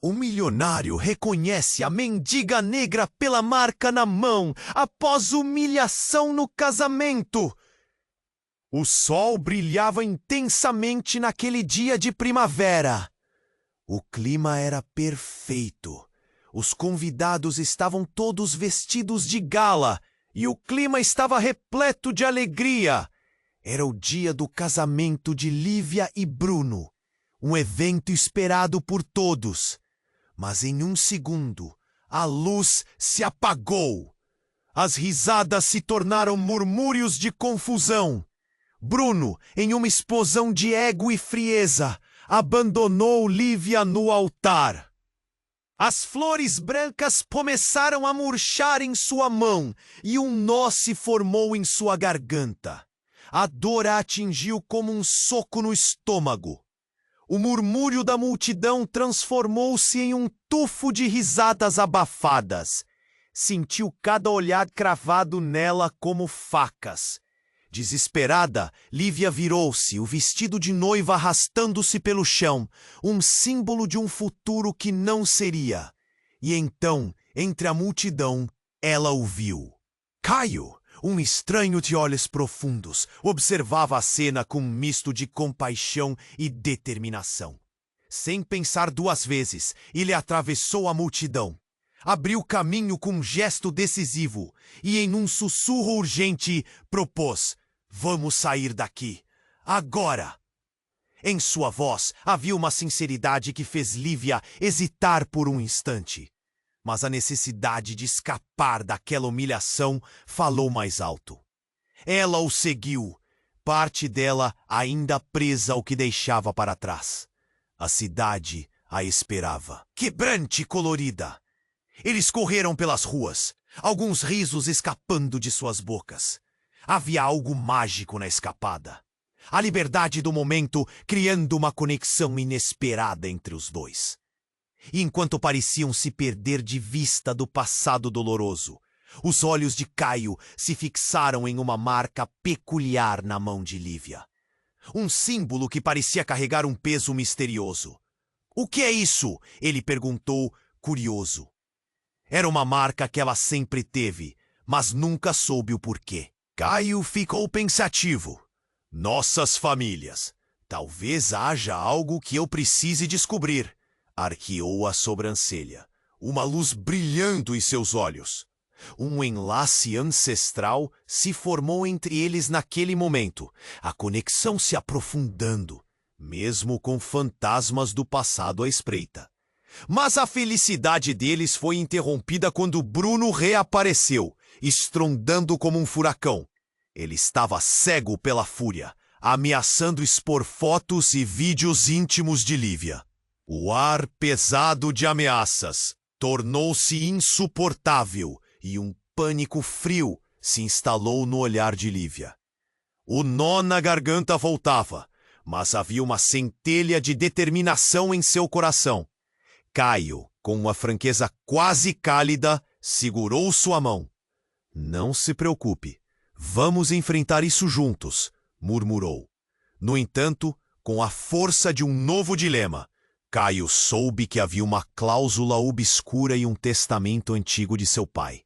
O milionário reconhece a mendiga negra pela marca na mão após humilhação no casamento. O sol brilhava intensamente naquele dia de primavera. O clima era perfeito. Os convidados estavam todos vestidos de gala e o clima estava repleto de alegria. Era o dia do casamento de Lívia e Bruno, um evento esperado por todos. Mas em um segundo, a luz se apagou. As risadas se tornaram murmúrios de confusão. Bruno, em uma explosão de ego e frieza, abandonou Lívia no altar. As flores brancas começaram a murchar em sua mão e um nó se formou em sua garganta. A dor a atingiu como um soco no estômago. O murmúrio da multidão transformou-se em um tufo de risadas abafadas. Sentiu cada olhar cravado nela como facas. Desesperada, Lívia virou-se, o vestido de noiva arrastando-se pelo chão, um símbolo de um futuro que não seria. E então, entre a multidão, ela o viu. Caio, um estranho de olhos profundos, observava a cena com um misto de compaixão e determinação. Sem pensar duas vezes, ele atravessou a multidão. Abriu caminho com um gesto decisivo e, em um sussurro urgente, propôs: "Vamos sair daqui, agora!" Em sua voz havia uma sinceridade que fez Lívia hesitar por um instante. Mas a necessidade de escapar daquela humilhação falou mais alto. Ela o seguiu, parte dela ainda presa ao que deixava para trás. A cidade a esperava, quebrante e colorida. Eles correram pelas ruas, alguns risos escapando de suas bocas. Havia algo mágico na escapada. A liberdade do momento criando uma conexão inesperada entre os dois. E enquanto pareciam se perder de vista do passado doloroso, os olhos de Caio se fixaram em uma marca peculiar na mão de Lívia. Um símbolo que parecia carregar um peso misterioso. "O que é isso?" ele perguntou, curioso. Era uma marca que ela sempre teve, mas nunca soube o porquê. Caio ficou pensativo. "Nossas famílias. Talvez haja algo que eu precise descobrir." Arqueou a sobrancelha, uma luz brilhando em seus olhos. Um enlace ancestral se formou entre eles naquele momento, a conexão se aprofundando, mesmo com fantasmas do passado à espreita. Mas a felicidade deles foi interrompida quando Bruno reapareceu, estrondando como um furacão. Ele estava cego pela fúria, ameaçando expor fotos e vídeos íntimos de Lívia. O ar pesado de ameaças tornou-se insuportável e um pânico frio se instalou no olhar de Lívia. O nó na garganta voltava, mas havia uma centelha de determinação em seu coração. Caio, com uma franqueza quase cálida, segurou sua mão. "Não se preocupe, vamos enfrentar isso juntos", murmurou. No entanto, com a força de um novo dilema, Caio soube que havia uma cláusula obscura e um testamento antigo de seu pai.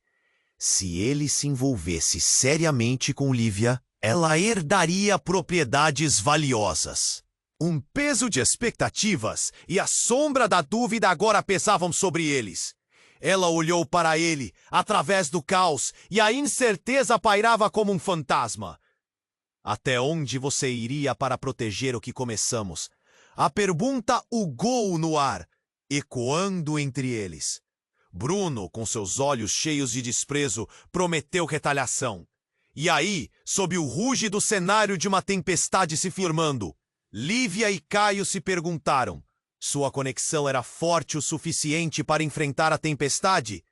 Se ele se envolvesse seriamente com Lívia, ela herdaria propriedades valiosas. Um peso de expectativas e a sombra da dúvida agora pesavam sobre eles. Ela olhou para ele, através do caos, e a incerteza pairava como um fantasma. "Até onde você iria para proteger o que começamos?" A pergunta ugou no ar, ecoando entre eles. Bruno, com seus olhos cheios de desprezo, prometeu retaliação. E aí, sob o ruge do cenário de uma tempestade se firmando, Lívia e Caio se perguntaram: sua conexão era forte o suficiente para enfrentar a tempestade?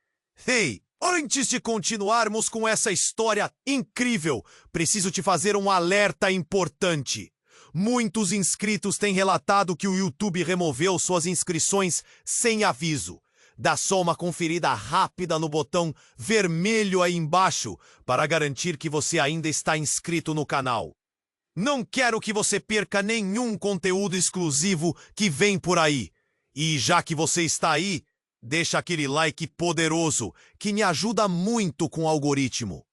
Ei, antes de continuarmos com essa história incrível, preciso te fazer um alerta importante. Muitos inscritos têm relatado que o YouTube removeu suas inscrições sem aviso. Dá só uma conferida rápida no botão vermelho aí embaixo para garantir que você ainda está inscrito no canal. Não quero que você perca nenhum conteúdo exclusivo que vem por aí. E já que você está aí, deixa aquele like poderoso que me ajuda muito com o algoritmo.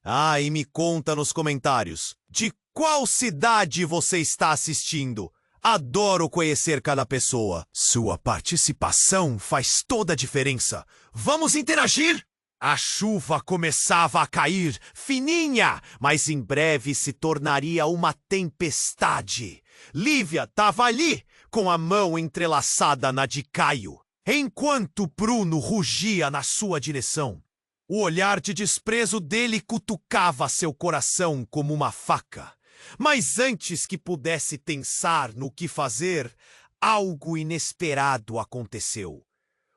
Ah, e me conta nos comentários de qual cidade você está assistindo. Adoro conhecer cada pessoa. Sua participação faz toda a diferença. Vamos interagir? A chuva começava a cair, fininha, mas em breve se tornaria uma tempestade. Lívia estava ali, com a mão entrelaçada na de Caio, enquanto Bruno rugia na sua direção. O olhar de desprezo dele cutucava seu coração como uma faca. Mas antes que pudesse pensar no que fazer, algo inesperado aconteceu.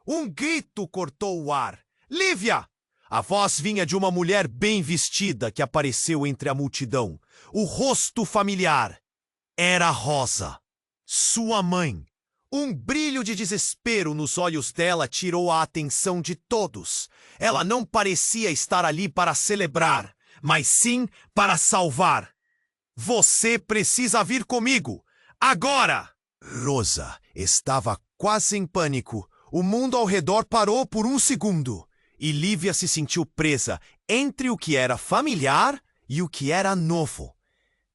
Um grito cortou o ar. Lívia! A voz vinha de uma mulher bem vestida que apareceu entre a multidão. O rosto familiar. Era Rosa, sua mãe. Um brilho de desespero nos olhos dela tirou a atenção de todos. Ela não parecia estar ali para celebrar, mas sim para salvar. Você precisa vir comigo, agora! Rosa estava quase em pânico. O mundo ao redor parou por um segundo. E Lívia se sentiu presa entre o que era familiar e o que era novo.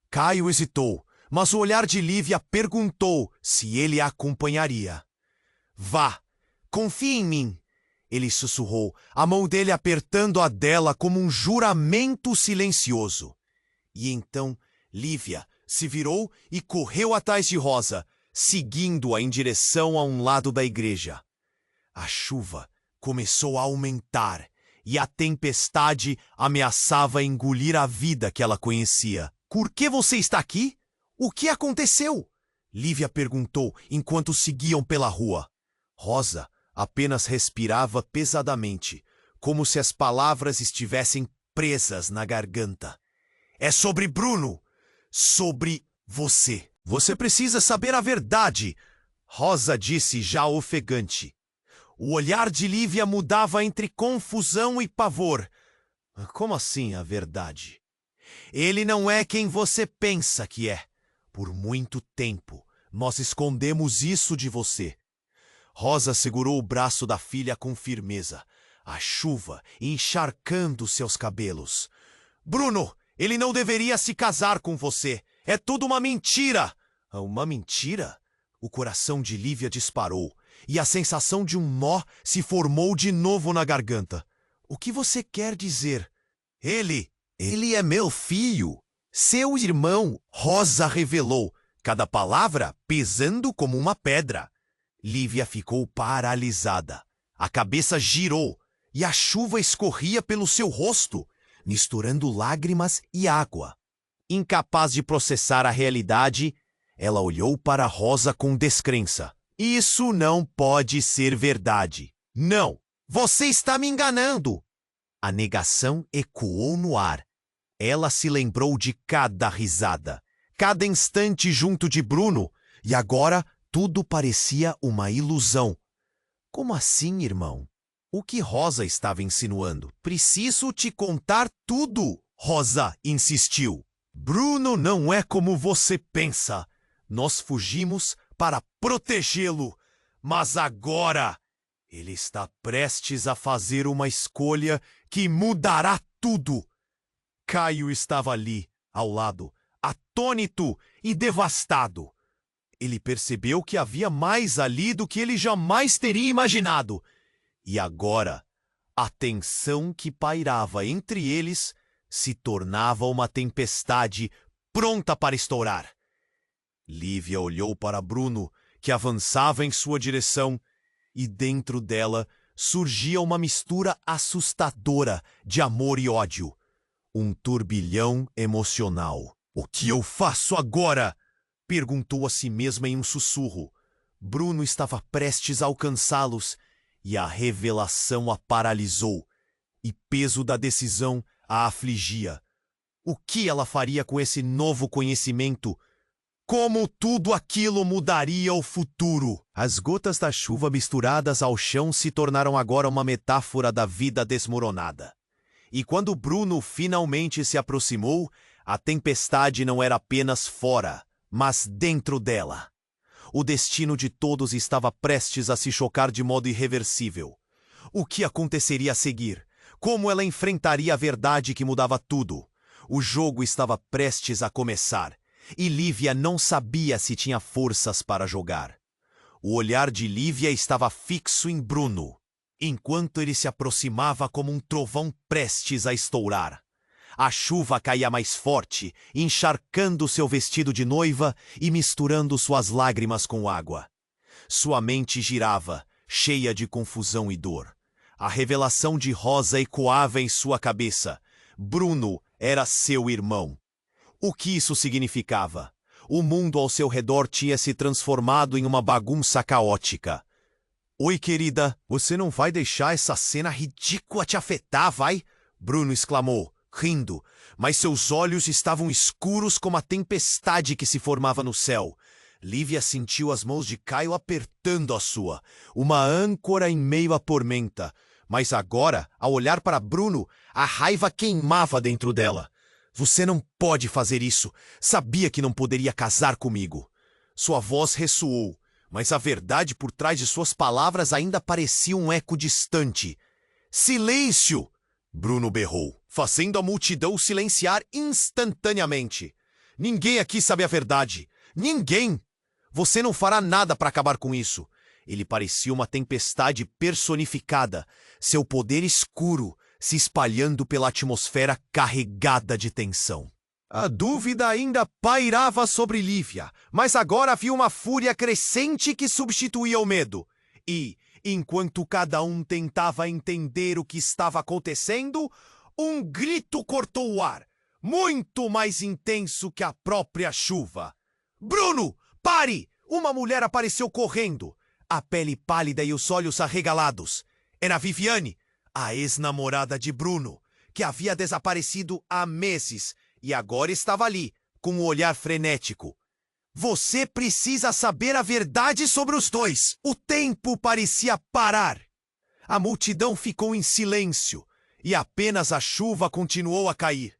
Caio hesitou, mas o olhar de Lívia perguntou se ele a acompanharia. Vá, confie em mim, ele sussurrou, a mão dele apertando a dela como um juramento silencioso. E então Lívia se virou e correu atrás de Rosa, seguindo-a em direção a um lado da igreja. A chuva começou a aumentar e a tempestade ameaçava engolir a vida que ela conhecia. Por que você está aqui? O que aconteceu? Lívia perguntou enquanto seguiam pela rua. Rosa apenas respirava pesadamente, como se as palavras estivessem presas na garganta. É sobre Bruno, sobre você. Você precisa saber a verdade, Rosa disse já ofegante. O olhar de Lívia mudava entre confusão e pavor. Como assim a verdade? Ele não é quem você pensa que é. Por muito tempo, nós escondemos isso de você. Rosa segurou o braço da filha com firmeza, a chuva encharcando seus cabelos. Bruno, ele não deveria se casar com você. É tudo uma mentira. Uma mentira? O coração de Lívia disparou e a sensação de um nó se formou de novo na garganta. O que você quer dizer? Ele é meu filho. Seu irmão, Rosa revelou, cada palavra pesando como uma pedra. Lívia ficou paralisada. A cabeça girou e a chuva escorria pelo seu rosto, misturando lágrimas e água. Incapaz de processar a realidade, ela olhou para Rosa com descrença. Isso não pode ser verdade. Não, você está me enganando. A negação ecoou no ar. Ela se lembrou de cada risada, cada instante junto de Bruno, e agora tudo parecia uma ilusão. Como assim, irmão? O que Rosa estava insinuando? Preciso te contar tudo, Rosa insistiu. Bruno não é como você pensa. Nós fugimos para protegê-lo, mas agora ele está prestes a fazer uma escolha que mudará tudo. Caio estava ali, ao lado, atônito e devastado. Ele percebeu que havia mais ali do que ele jamais teria imaginado. E agora, a tensão que pairava entre eles se tornava uma tempestade pronta para estourar. Lívia olhou para Bruno, que avançava em sua direção, e dentro dela surgia uma mistura assustadora de amor e ódio. Um turbilhão emocional. O que eu faço agora? Perguntou a si mesma em um sussurro. Bruno estava prestes a alcançá-los e a revelação a paralisou. E peso da decisão a afligia. O que ela faria com esse novo conhecimento? Como tudo aquilo mudaria o futuro? As gotas da chuva misturadas ao chão se tornaram agora uma metáfora da vida desmoronada. E quando Bruno finalmente se aproximou, a tempestade não era apenas fora, mas dentro dela. O destino de todos estava prestes a se chocar de modo irreversível. O que aconteceria a seguir? Como ela enfrentaria a verdade que mudava tudo? O jogo estava prestes a começar, e Lívia não sabia se tinha forças para jogar. O olhar de Lívia estava fixo em Bruno, enquanto ele se aproximava como um trovão prestes a estourar. A chuva caía mais forte, encharcando seu vestido de noiva e misturando suas lágrimas com água. Sua mente girava, cheia de confusão e dor. A revelação de Rosa ecoava em sua cabeça. Bruno era seu irmão. O que isso significava? O mundo ao seu redor tinha se transformado em uma bagunça caótica. Oi, querida, você não vai deixar essa cena ridícula te afetar, vai? Bruno exclamou, rindo, mas seus olhos estavam escuros como a tempestade que se formava no céu. Lívia sentiu as mãos de Caio apertando a sua, uma âncora em meio à tormenta. Mas agora, ao olhar para Bruno, a raiva queimava dentro dela. Você não pode fazer isso. Sabia que não poderia casar comigo. Sua voz ressoou, mas a verdade por trás de suas palavras ainda parecia um eco distante. Silêncio! Bruno berrou, fazendo a multidão silenciar instantaneamente. Ninguém aqui sabe a verdade. Ninguém! Você não fará nada para acabar com isso. Ele parecia uma tempestade personificada, seu poder escuro se espalhando pela atmosfera carregada de tensão. A dúvida ainda pairava sobre Lívia, mas agora havia uma fúria crescente que substituía o medo. E, enquanto cada um tentava entender o que estava acontecendo, um grito cortou o ar, muito mais intenso que a própria chuva. Bruno, pare! Uma mulher apareceu correndo, a pele pálida e os olhos arregalados. Era Viviane, a ex-namorada de Bruno, que havia desaparecido há meses e agora estava ali, com um olhar frenético. Você precisa saber a verdade sobre os dois. O tempo parecia parar. A multidão ficou em silêncio e apenas a chuva continuou a cair,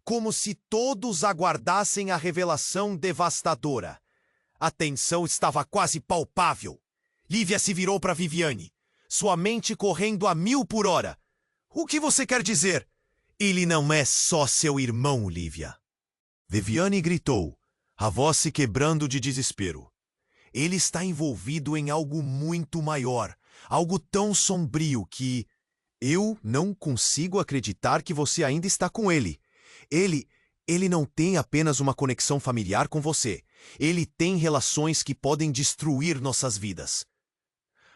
como se todos aguardassem a revelação devastadora. A tensão estava quase palpável. Lívia se virou para Viviane, sua mente correndo a 1000 por hora. O que você quer dizer? Ele não é só seu irmão, Lívia. Viviane gritou, a voz se quebrando de desespero. Ele está envolvido em algo muito maior, algo tão sombrio que... Eu não consigo acreditar que você ainda está com ele. Ele não tem apenas uma conexão familiar com você. Ele tem relações que podem destruir nossas vidas.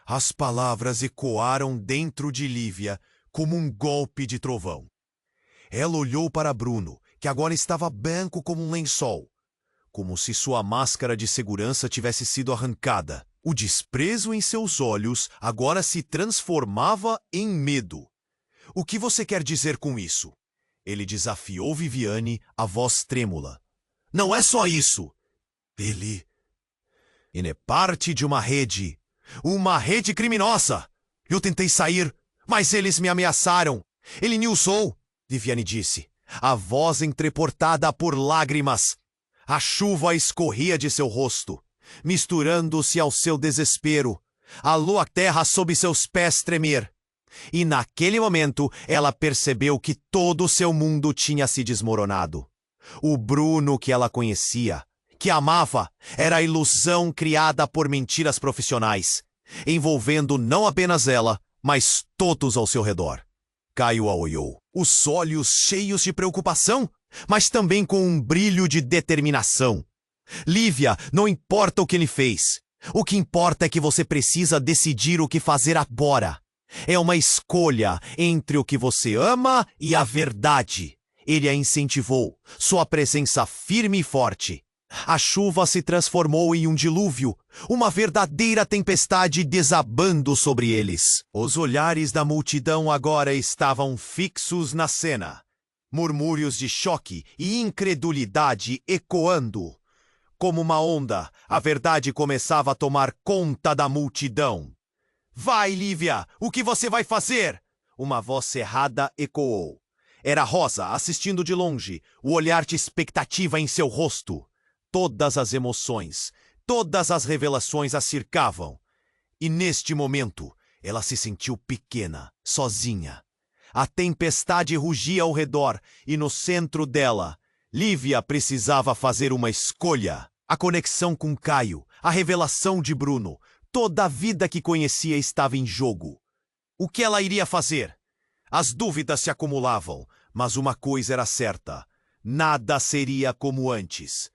As palavras ecoaram dentro de Lívia como um golpe de trovão. Ela olhou para Bruno, que agora estava branco como um lençol, como se sua máscara de segurança tivesse sido arrancada. O desprezo em seus olhos agora se transformava em medo. O que você quer dizer com isso? Ele desafiou Viviane, a voz trêmula. Não é só isso. Ele é parte de uma rede criminosa. Eu tentei sair, mas eles me ameaçaram. Ele me usou, Viviane disse, a voz entreportada por lágrimas. A chuva escorria de seu rosto, misturando-se ao seu desespero. Alô a terra sob seus pés tremer. E naquele momento ela percebeu que todo o seu mundo tinha se desmoronado. O Bruno que ela conhecia, que amava, era a ilusão criada por mentiras profissionais, envolvendo não apenas ela, mas todos ao seu redor. Caio a olhou, os olhos cheios de preocupação, mas também com um brilho de determinação. Lívia, não importa o que ele fez. O que importa é que você precisa decidir o que fazer agora. É uma escolha entre o que você ama e a verdade. Ele a incentivou, sua presença firme e forte. A chuva se transformou em um dilúvio, uma verdadeira tempestade desabando sobre eles. Os olhares da multidão agora estavam fixos na cena. Murmúrios de choque e incredulidade ecoando. Como uma onda, a verdade começava a tomar conta da multidão. Vai, Lívia! O que você vai fazer? Uma voz cerrada ecoou. Era Rosa, assistindo de longe, o olhar de expectativa em seu rosto. Todas as emoções, Todas as revelações a cercavam. E neste momento, ela se sentiu pequena, sozinha. A tempestade rugia ao redor e no centro dela, Lívia precisava fazer uma escolha. A conexão com Caio, a revelação de Bruno, toda a vida que conhecia estava em jogo. O que ela iria fazer? As dúvidas se acumulavam, mas uma coisa era certa: nada seria como antes.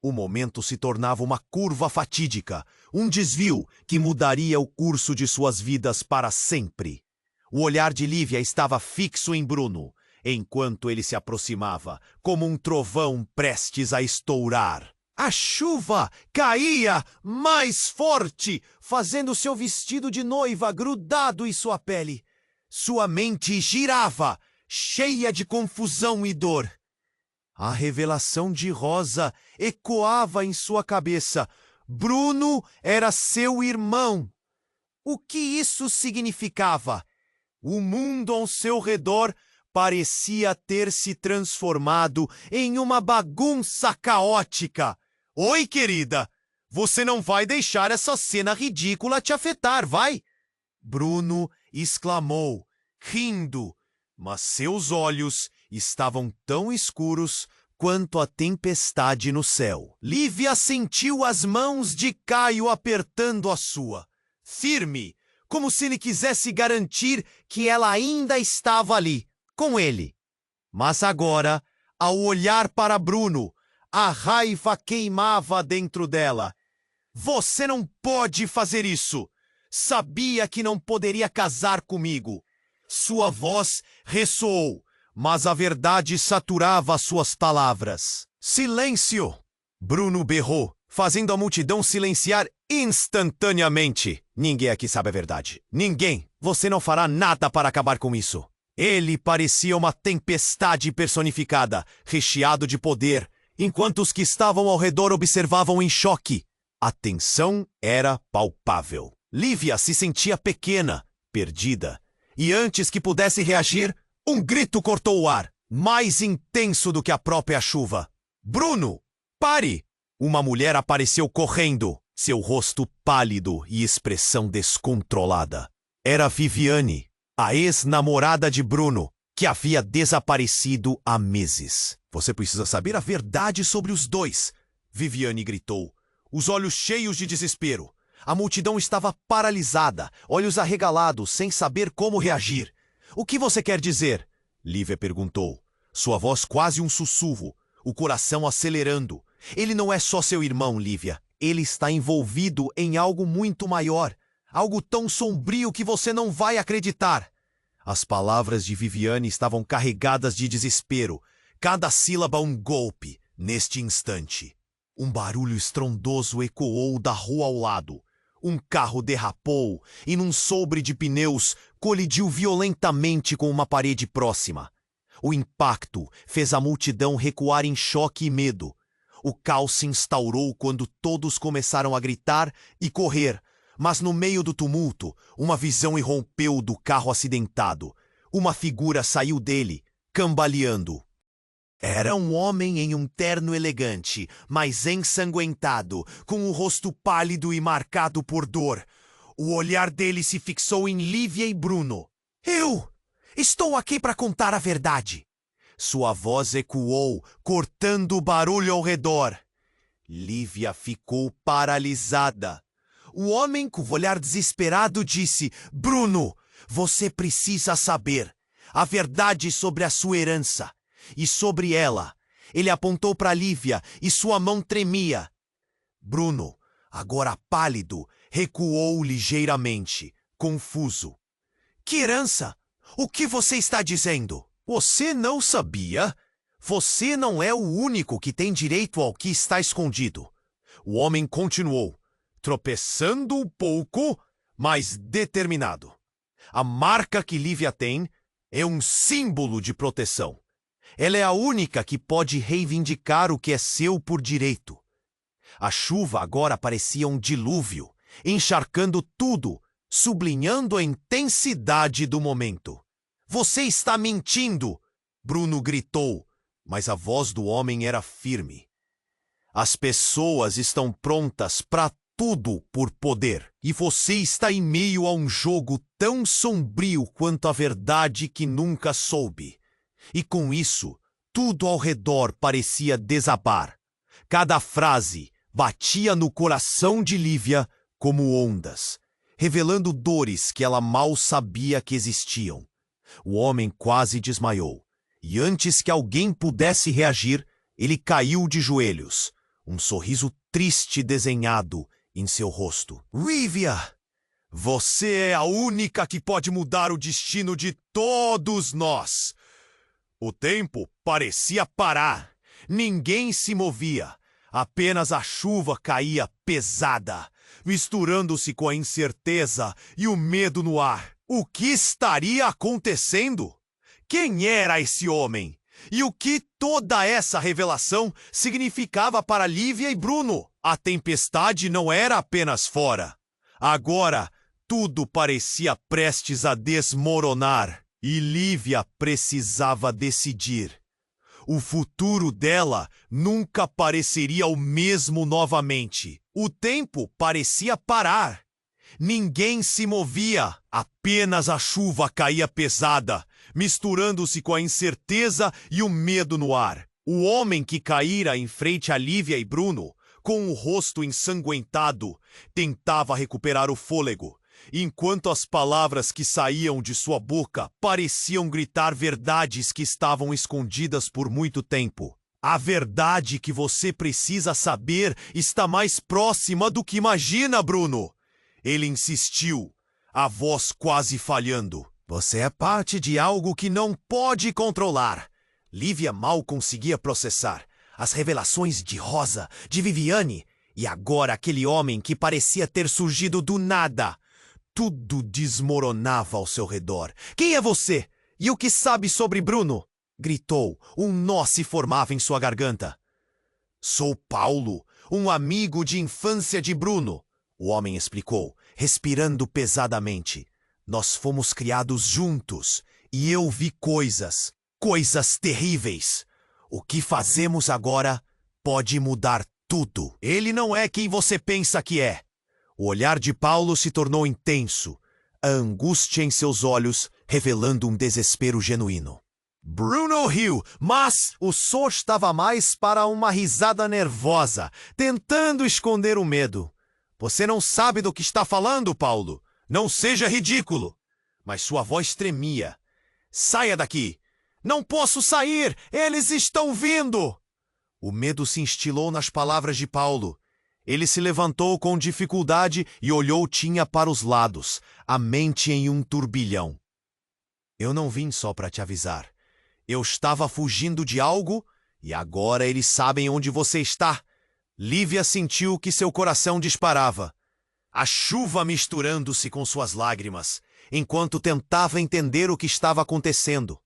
O momento se tornava uma curva fatídica, um desvio que mudaria o curso de suas vidas para sempre. O olhar de Lívia estava fixo em Bruno, enquanto ele se aproximava, como um trovão prestes a estourar. A chuva caía mais forte, fazendo seu vestido de noiva grudado em sua pele. Sua mente girava, cheia de confusão e dor. A revelação de Rosa ecoava em sua cabeça. Bruno era seu irmão. O que isso significava? O mundo ao seu redor parecia ter se transformado em uma bagunça caótica. Oi, querida! Você não vai deixar essa cena ridícula te afetar, vai? Bruno exclamou, rindo, mas seus olhos estavam tão escuros quanto a tempestade no céu. Lívia sentiu as mãos de Caio apertando a sua, firme, como se ele quisesse garantir que ela ainda estava ali, com ele. Mas agora, ao olhar para Bruno, a raiva queimava dentro dela. Você não pode fazer isso! Sabia que não poderia casar comigo. Sua voz ressoou, mas a verdade saturava suas palavras. Silêncio! Bruno berrou, fazendo a multidão silenciar instantaneamente. Ninguém aqui sabe a verdade. Ninguém! Você não fará nada para acabar com isso. Ele parecia uma tempestade personificada, recheado de poder, enquanto os que estavam ao redor observavam em choque. A tensão era palpável. Lívia se sentia pequena, perdida. E antes que pudesse reagir, um grito cortou o ar, mais intenso do que a própria chuva. Bruno, pare! Uma mulher apareceu correndo, seu rosto pálido e expressão descontrolada. Era Viviane, a ex-namorada de Bruno, que havia desaparecido há meses. Você precisa saber a verdade sobre os dois, Viviane gritou, os olhos cheios de desespero. A multidão estava paralisada, olhos arregalados, sem saber como reagir. O que você quer dizer? Lívia perguntou, sua voz quase um sussurro, o coração acelerando. Ele não é só seu irmão, Lívia. Ele está envolvido em algo muito maior, algo tão sombrio que você não vai acreditar. As palavras de Viviane estavam carregadas de desespero, cada sílaba um golpe, neste instante. Um barulho estrondoso ecoou da rua ao lado. Um carro derrapou e, num sobre de pneus, colidiu violentamente com uma parede próxima. O impacto fez a multidão recuar em choque e medo. O caos se instaurou quando todos começaram a gritar e correr, mas no meio do tumulto, uma visão irrompeu do carro acidentado. Uma figura saiu dele, cambaleando. Era um homem em um terno elegante, mas ensanguentado, com o rosto pálido e marcado por dor. O olhar dele se fixou em Lívia e Bruno. Eu estou aqui para contar a verdade. Sua voz ecoou, cortando o barulho ao redor. Lívia ficou paralisada. O homem, com o olhar desesperado, disse: Bruno, você precisa saber a verdade sobre a sua herança. E sobre ela. Ele apontou para Lívia e sua mão tremia. Bruno, agora pálido, recuou ligeiramente, confuso. Que herança? O que você está dizendo? Você não sabia? Você não é o único que tem direito ao que está escondido. O homem continuou, tropeçando um pouco, mas determinado. A marca que Lívia tem é um símbolo de proteção. Ela é a única que pode reivindicar o que é seu por direito. A chuva agora parecia um dilúvio, encharcando tudo, sublinhando a intensidade do momento. Você está mentindo! Bruno gritou, mas a voz do homem era firme. As pessoas estão prontas para tudo por poder. E você está em meio a um jogo tão sombrio quanto a verdade que nunca soube. E com isso, tudo ao redor parecia desabar. Cada frase batia no coração de Lívia como ondas, revelando dores que ela mal sabia que existiam. O homem quase desmaiou, e antes que alguém pudesse reagir, ele caiu de joelhos, um sorriso triste desenhado em seu rosto. Lívia, você é a única que pode mudar o destino de todos nós. O tempo parecia parar. Ninguém se movia. Apenas a chuva caía pesada, misturando-se com a incerteza e o medo no ar. O que estaria acontecendo? Quem era esse homem? E o que toda essa revelação significava para Lívia e Bruno? A tempestade não era apenas fora. Agora, tudo parecia prestes a desmoronar. E Lívia precisava decidir. O futuro dela nunca pareceria o mesmo novamente. O tempo parecia parar. Ninguém se movia. Apenas a chuva caía pesada, misturando-se com a incerteza e o medo no ar. O homem que caíra em frente a Lívia e Bruno, com o rosto ensanguentado, tentava recuperar o fôlego, enquanto as palavras que saíam de sua boca pareciam gritar verdades que estavam escondidas por muito tempo. A verdade que você precisa saber está mais próxima do que imagina, Bruno. Ele insistiu, a voz quase falhando. Você é parte de algo que não pode controlar. Lívia mal conseguia processar as revelações de Rosa, de Viviane, e agora aquele homem que parecia ter surgido do nada. Tudo desmoronava ao seu redor. Quem é você? E o que sabe sobre Bruno? Gritou. Um nó se formava em sua garganta. Sou Paulo, um amigo de infância de Bruno, o homem explicou, respirando pesadamente. Nós fomos criados juntos e eu vi coisas terríveis. O que fazemos agora pode mudar tudo. Ele não é quem você pensa que é. O olhar de Paulo se tornou intenso, a angústia em seus olhos revelando um desespero genuíno. Bruno riu, mas o som estava mais para uma risada nervosa, tentando esconder o medo. Você não sabe do que está falando, Paulo. Não seja ridículo. Mas sua voz tremia. Saia daqui. Não posso sair. Eles estão vindo. O medo se instilou nas palavras de Paulo. Ele se levantou com dificuldade e olhou Tinha para os lados, a mente em um turbilhão. Eu não vim só para te avisar. Eu estava fugindo de algo e agora eles sabem onde você está. Lívia sentiu que seu coração disparava. A chuva misturando-se com suas lágrimas, enquanto tentava entender o que estava acontecendo.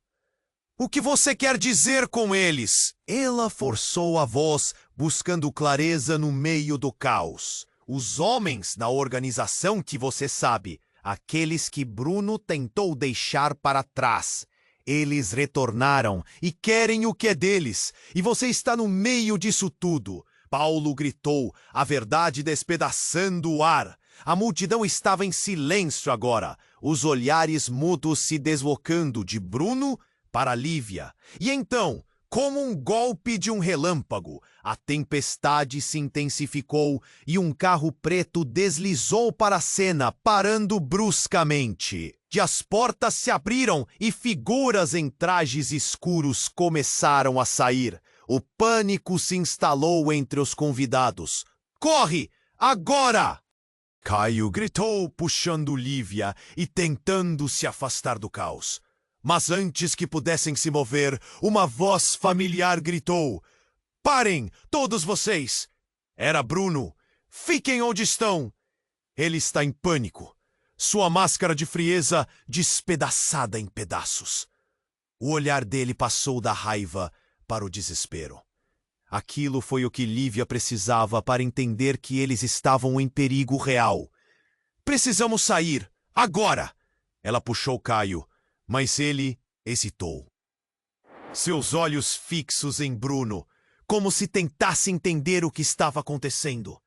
O que você quer dizer com eles? Ela forçou a voz, buscando clareza no meio do caos. Os homens na organização que você sabe, aqueles que Bruno tentou deixar para trás. Eles retornaram e querem o que é deles, e você está no meio disso tudo. Paulo gritou, a verdade despedaçando o ar. A multidão estava em silêncio agora, os olhares mudos se deslocando de Bruno para Lívia. E então, como um golpe de um relâmpago, a tempestade se intensificou e um carro preto deslizou para a cena, parando bruscamente. E as portas se abriram e figuras em trajes escuros começaram a sair. O pânico se instalou entre os convidados. Corre! Agora! Caio gritou, puxando Lívia e tentando se afastar do caos. Mas antes que pudessem se mover, uma voz familiar gritou. Parem, todos vocês! Era Bruno. Fiquem onde estão! Ele está em pânico. Sua máscara de frieza despedaçada em pedaços. O olhar dele passou da raiva para o desespero. Aquilo foi o que Lívia precisava para entender que eles estavam em perigo real. Precisamos sair, agora! Ela puxou Caio, mas ele hesitou. Seus olhos fixos em Bruno, como se tentasse entender o que estava acontecendo.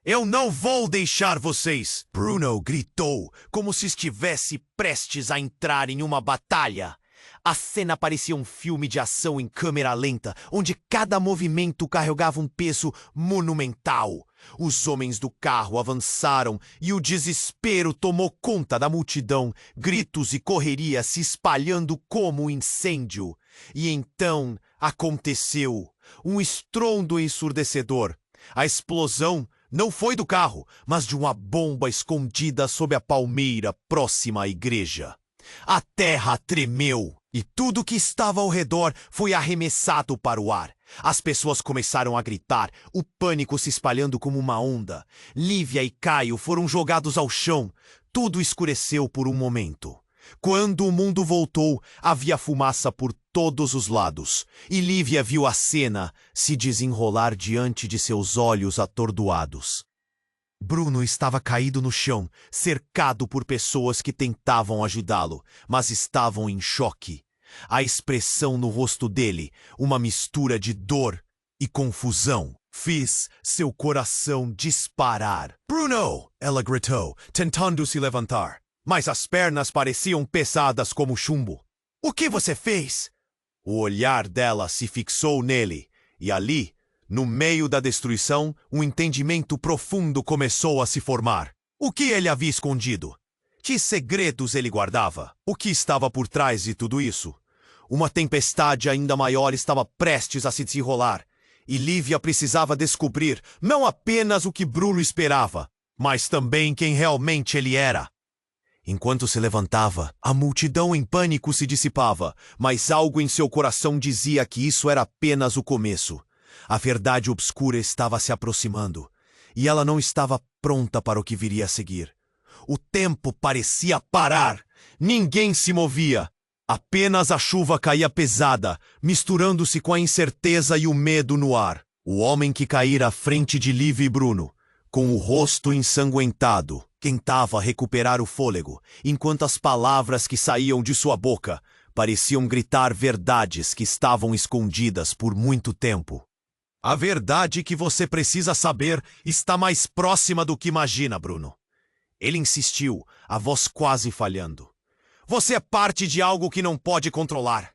Eu não vou deixar vocês! Bruno gritou, como se estivesse prestes a entrar em uma batalha. A cena parecia um filme de ação em câmera lenta, onde cada movimento carregava um peso monumental. Os homens do carro avançaram e o desespero tomou conta da multidão, gritos e correria se espalhando como um incêndio. E então aconteceu um estrondo ensurdecedor. A explosão não foi do carro, mas de uma bomba escondida sob a palmeira próxima à igreja. A terra tremeu e tudo que estava ao redor foi arremessado para o ar. As pessoas começaram a gritar, o pânico se espalhando como uma onda. Lívia e Caio foram jogados ao chão. Tudo escureceu por um momento. Quando o mundo voltou, havia fumaça por todos os lados, e Lívia viu a cena se desenrolar diante de seus olhos atordoados. Bruno estava caído no chão, cercado por pessoas que tentavam ajudá-lo, mas estavam em choque. A expressão no rosto dele, uma mistura de dor e confusão, fez seu coração disparar. "Bruno!" ela gritou, tentando se levantar, mas as pernas pareciam pesadas como chumbo. "O que você fez?" O olhar dela se fixou nele, e ali, no meio da destruição, um entendimento profundo começou a se formar. O que ele havia escondido? Que segredos ele guardava? O que estava por trás de tudo isso? Uma tempestade ainda maior estava prestes a se desenrolar, e Lívia precisava descobrir não apenas o que Bruno esperava, mas também quem realmente ele era. Enquanto se levantava, a multidão em pânico se dissipava, mas algo em seu coração dizia que isso era apenas o começo. A verdade obscura estava se aproximando, e ela não estava pronta para o que viria a seguir. O tempo parecia parar. Ninguém se movia. Apenas a chuva caía pesada, misturando-se com a incerteza e o medo no ar. O homem que caíra à frente de Lívia e Bruno, com o rosto ensanguentado, tentava recuperar o fôlego, enquanto as palavras que saíam de sua boca pareciam gritar verdades que estavam escondidas por muito tempo. "A verdade que você precisa saber está mais próxima do que imagina, Bruno." Ele insistiu, a voz quase falhando. "Você é parte de algo que não pode controlar."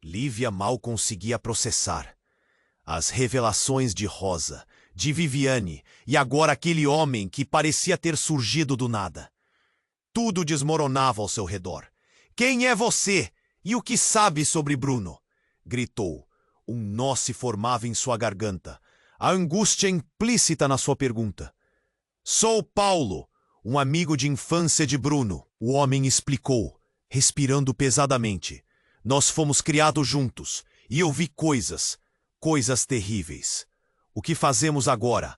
Lívia mal conseguia processar. As revelações de Rosa, de Viviane e agora aquele homem que parecia ter surgido do nada. Tudo desmoronava ao seu redor. "Quem é você? E o que sabe sobre Bruno?" gritou. Um nó se formava em sua garganta, a angústia implícita na sua pergunta. "Sou Paulo, um amigo de infância de Bruno," o homem explicou, respirando pesadamente. "Nós fomos criados juntos, e eu vi coisas terríveis. O que fazemos agora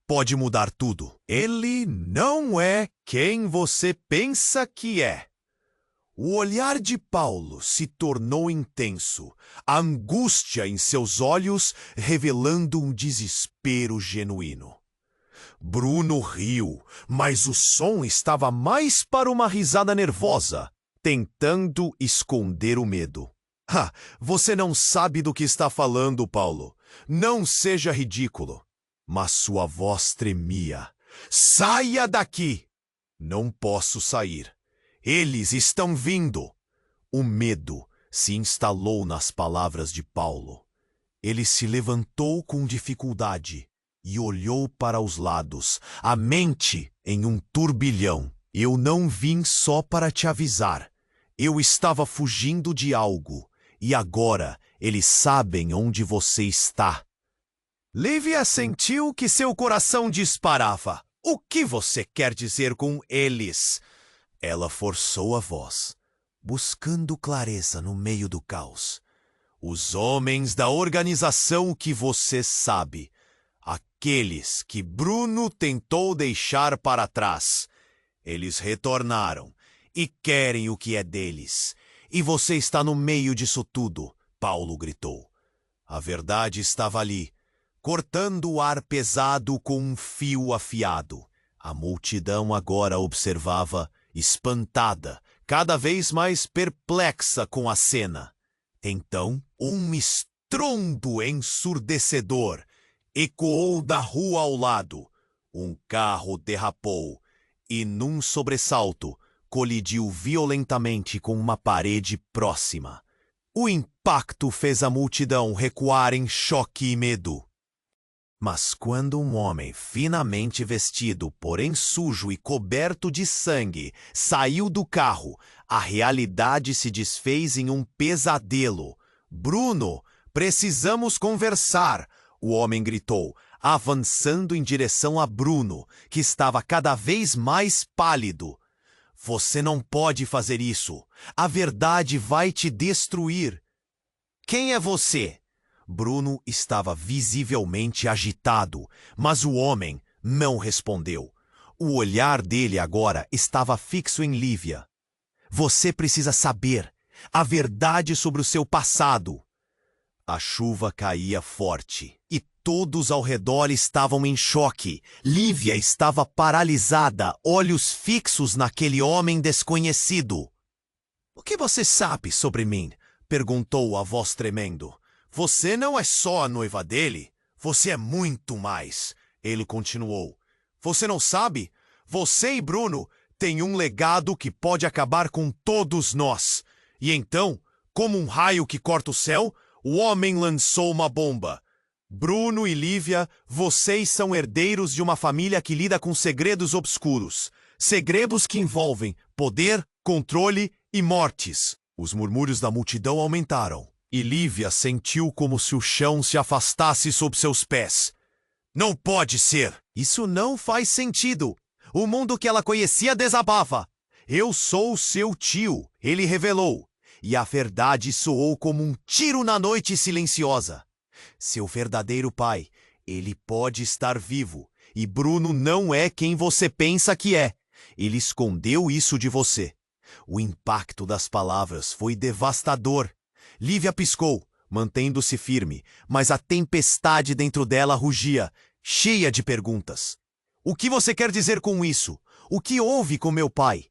pode mudar tudo." "Ele não é quem você pensa que é." O olhar de Paulo se tornou intenso, a angústia em seus olhos revelando um desespero genuíno. Bruno riu, mas o som estava mais para uma risada nervosa, tentando esconder o medo. Você não sabe do que está falando, Paulo. Não seja ridículo." Mas sua voz tremia. "Saia daqui!" "Não posso sair. Eles estão vindo." O medo se instalou nas palavras de Paulo. Ele se levantou com dificuldade e olhou para os lados, a mente em um turbilhão. "Eu não vim só para te avisar. Eu estava fugindo de algo, e agora eles sabem onde você está." Lívia sentiu que seu coração disparava. "O que você quer dizer com eles?" Ela forçou a voz, buscando clareza no meio do caos. "Os homens da organização que você sabe. Aqueles que Bruno tentou deixar para trás. Eles retornaram e querem o que é deles. E você está no meio disso tudo," Paulo gritou. A verdade estava ali, cortando o ar pesado com um fio afiado. A multidão agora observava, espantada, cada vez mais perplexa com a cena. Então, um estrondo ensurdecedor ecoou da rua ao lado. Um carro derrapou e, num sobressalto, colidiu violentamente com uma parede próxima. O impacto fez a multidão recuar em choque e medo. Mas quando um homem finamente vestido, porém sujo e coberto de sangue, saiu do carro, a realidade se desfez em um pesadelo. "Bruno, precisamos conversar!" o homem gritou, avançando em direção a Bruno, que estava cada vez mais pálido. "Você não pode fazer isso. A verdade vai te destruir." "Quem é você?" Bruno estava visivelmente agitado, mas o homem não respondeu. O olhar dele agora estava fixo em Lívia. "Você precisa saber a verdade sobre o seu passado." A chuva caía forte e todos ao redor estavam em choque. Lívia estava paralisada, olhos fixos naquele homem desconhecido. "O que você sabe sobre mim?" perguntou a voz tremendo. "Você não é só a noiva dele, você é muito mais." Ele continuou. "Você não sabe? Você e Bruno têm um legado que pode acabar com todos nós." E então, como um raio que corta o céu, o homem lançou uma bomba. "Bruno e Lívia, vocês são herdeiros de uma família que lida com segredos obscuros. Segredos que envolvem poder, controle e mortes." Os murmúrios da multidão aumentaram, e Lívia sentiu como se o chão se afastasse sob seus pés. "Não pode ser! Isso não faz sentido! O mundo que ela conhecia desabava. Eu sou o seu tio", ele revelou, e a verdade soou como um tiro na noite silenciosa. "Seu verdadeiro pai, ele pode estar vivo, e Bruno não é quem você pensa que é. Ele escondeu isso de você." O impacto das palavras foi devastador. Lívia piscou, mantendo-se firme, mas a tempestade dentro dela rugia, cheia de perguntas. "O que você quer dizer com isso? O que houve com meu pai?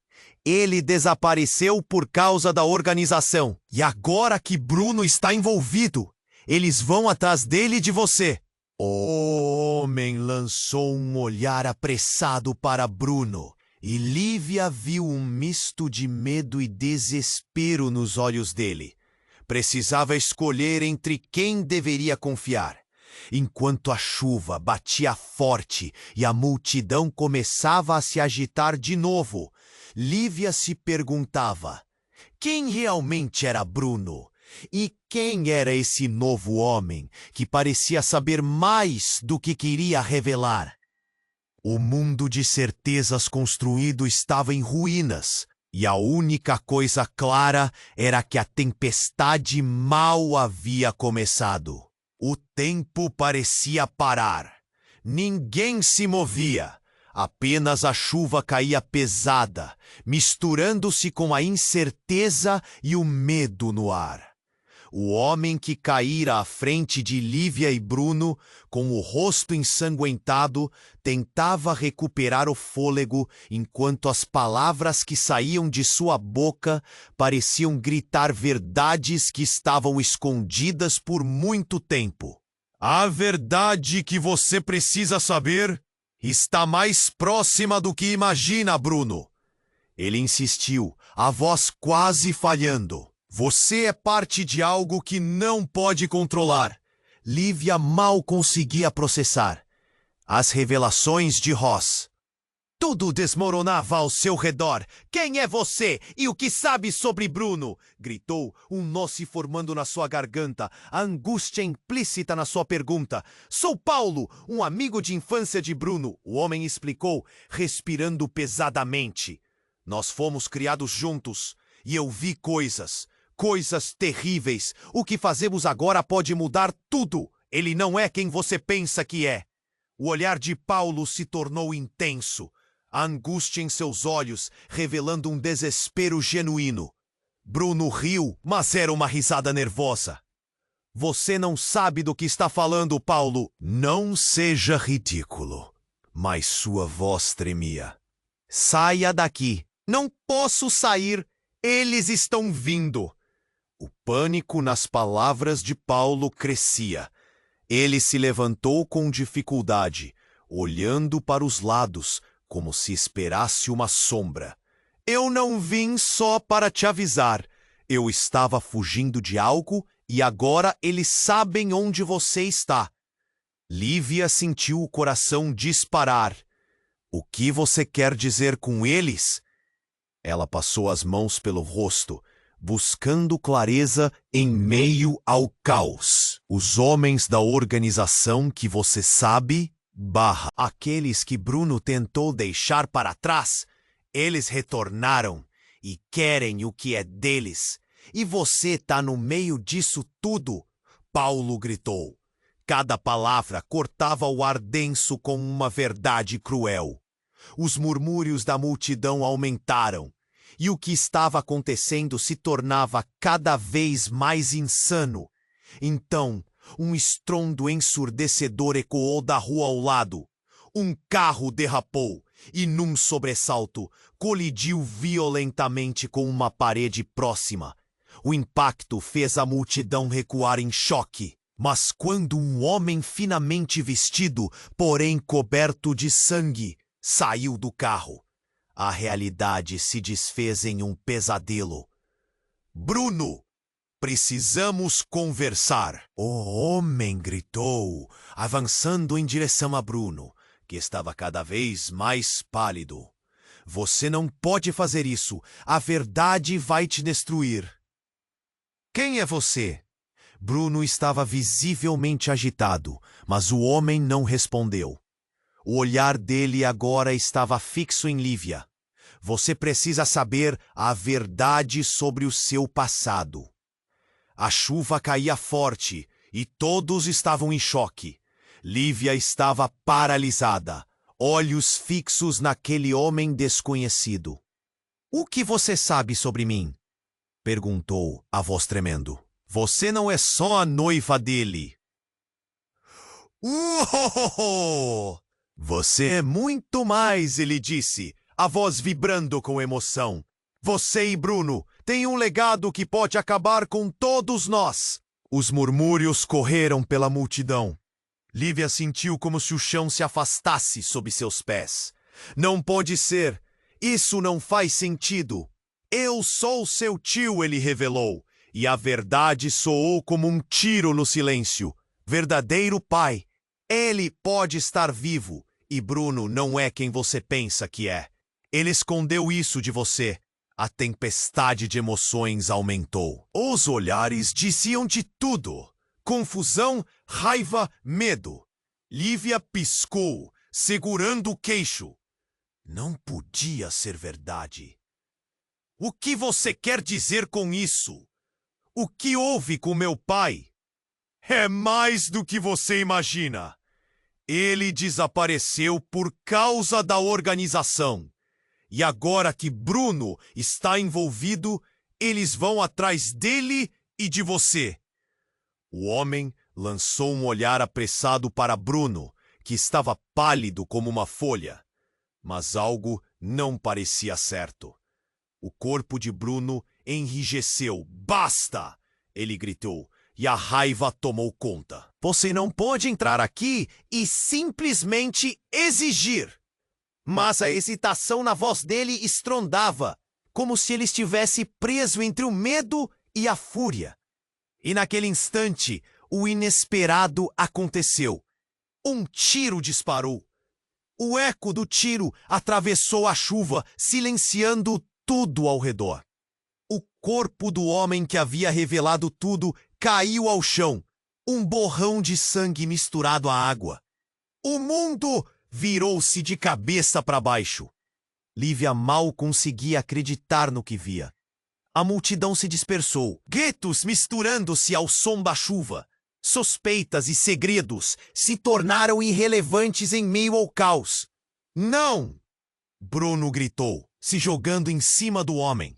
Ele desapareceu por causa da organização. E agora que Bruno está envolvido, eles vão atrás dele e de você." O homem lançou um olhar apressado para Bruno, e Lívia viu um misto de medo e desespero nos olhos dele. Precisava escolher entre quem deveria confiar. Enquanto a chuva batia forte e a multidão começava a se agitar de novo, Lívia se perguntava: quem realmente era Bruno? E quem era esse novo homem que parecia saber mais do que queria revelar? O mundo de certezas construído estava em ruínas, e a única coisa clara era que a tempestade mal havia começado. O tempo parecia parar. Ninguém se movia. Apenas a chuva caía pesada, misturando-se com a incerteza e o medo no ar. O homem que caíra à frente de Lívia e Bruno, com o rosto ensanguentado, tentava recuperar o fôlego enquanto as palavras que saíam de sua boca pareciam gritar verdades que estavam escondidas por muito tempo. "A verdade que você precisa saber está mais próxima do que imagina, Bruno." Ele insistiu, a voz quase falhando. "Você é parte de algo que não pode controlar." Lívia mal conseguia processar as revelações de Ross. Tudo desmoronava ao seu redor. "Quem é você e o que sabe sobre Bruno?" gritou, um nó se formando na sua garganta, a angústia implícita na sua pergunta. "Sou Paulo, um amigo de infância de Bruno", o homem explicou, respirando pesadamente. "Nós fomos criados juntos e eu vi coisas terríveis. O que fazemos agora pode mudar tudo. Ele não é quem você pensa que é." O olhar de Paulo se tornou intenso, a angústia em seus olhos revelando um desespero genuíno. Bruno riu, mas era uma risada nervosa. "Você não sabe do que está falando, Paulo." "Não seja ridículo." Mas sua voz tremia. "Saia daqui." "Não posso sair. Eles estão vindo." O pânico nas palavras de Paulo crescia. Ele se levantou com dificuldade, olhando para os lados, como se esperasse uma sombra. Eu não vim só para te avisar. Eu estava fugindo de algo e agora eles sabem onde você está. Lívia sentiu o coração disparar. O que você quer dizer com eles? Ela passou as mãos pelo rosto, buscando clareza em meio ao caos. Os homens da organização que você sabe, aqueles que Bruno tentou deixar para trás, eles retornaram e querem o que é deles. E você tá no meio disso tudo, Paulo gritou. Cada palavra cortava o ar denso com uma verdade cruel. Os murmúrios da multidão aumentaram, e o que estava acontecendo se tornava cada vez mais insano. Então, um estrondo ensurdecedor ecoou da rua ao lado. Um carro derrapou e, num sobressalto, colidiu violentamente com uma parede próxima. O impacto fez a multidão recuar em choque. Mas quando um homem finamente vestido, porém coberto de sangue, saiu do carro, a realidade se desfez em um pesadelo. Bruno, precisamos conversar. O homem gritou, avançando em direção a Bruno, que estava cada vez mais pálido. Você não pode fazer isso. A verdade vai te destruir. Quem é você? Bruno estava visivelmente agitado, mas o homem não respondeu. O olhar dele agora estava fixo em Lívia. Você precisa saber a verdade sobre o seu passado. A chuva caía forte e todos estavam em choque. Lívia estava paralisada, olhos fixos naquele homem desconhecido. O que você sabe sobre mim? Perguntou, a voz tremendo. Você não é só a noiva dele. Você é muito mais, ele disse, a voz vibrando com emoção. Você e Bruno têm um legado que pode acabar com todos nós. Os murmúrios correram pela multidão. Lívia sentiu como se o chão se afastasse sob seus pés. Não pode ser. Isso não faz sentido. Eu sou seu tio, ele revelou. E a verdade soou como um tiro no silêncio. Verdadeiro pai. Ele pode estar vivo. E Bruno não é quem você pensa que é. Ele escondeu isso de você. A tempestade de emoções aumentou. Os olhares diziam de tudo. Confusão, raiva, medo. Lívia piscou, segurando o queixo. Não podia ser verdade. O que você quer dizer com isso? O que houve com meu pai? É mais do que você imagina. Ele desapareceu por causa da organização. E agora que Bruno está envolvido, eles vão atrás dele e de você. O homem lançou um olhar apressado para Bruno, que estava pálido como uma folha. Mas algo não parecia certo. O corpo de Bruno enrijeceu. Basta! Ele gritou, e a raiva tomou conta. Você não pode entrar aqui e simplesmente exigir. Mas a hesitação na voz dele estrondava, como se ele estivesse preso entre o medo e a fúria. E naquele instante, o inesperado aconteceu. Um tiro disparou. O eco do tiro atravessou a chuva, silenciando tudo ao redor. O corpo do homem que havia revelado tudo caiu ao chão, um borrão de sangue misturado à água. O mundo virou-se de cabeça para baixo. Lívia mal conseguia acreditar no que via. A multidão se dispersou, gritos misturando-se ao som da chuva. Suspeitas e segredos se tornaram irrelevantes em meio ao caos. Não! Bruno gritou, se jogando em cima do homem.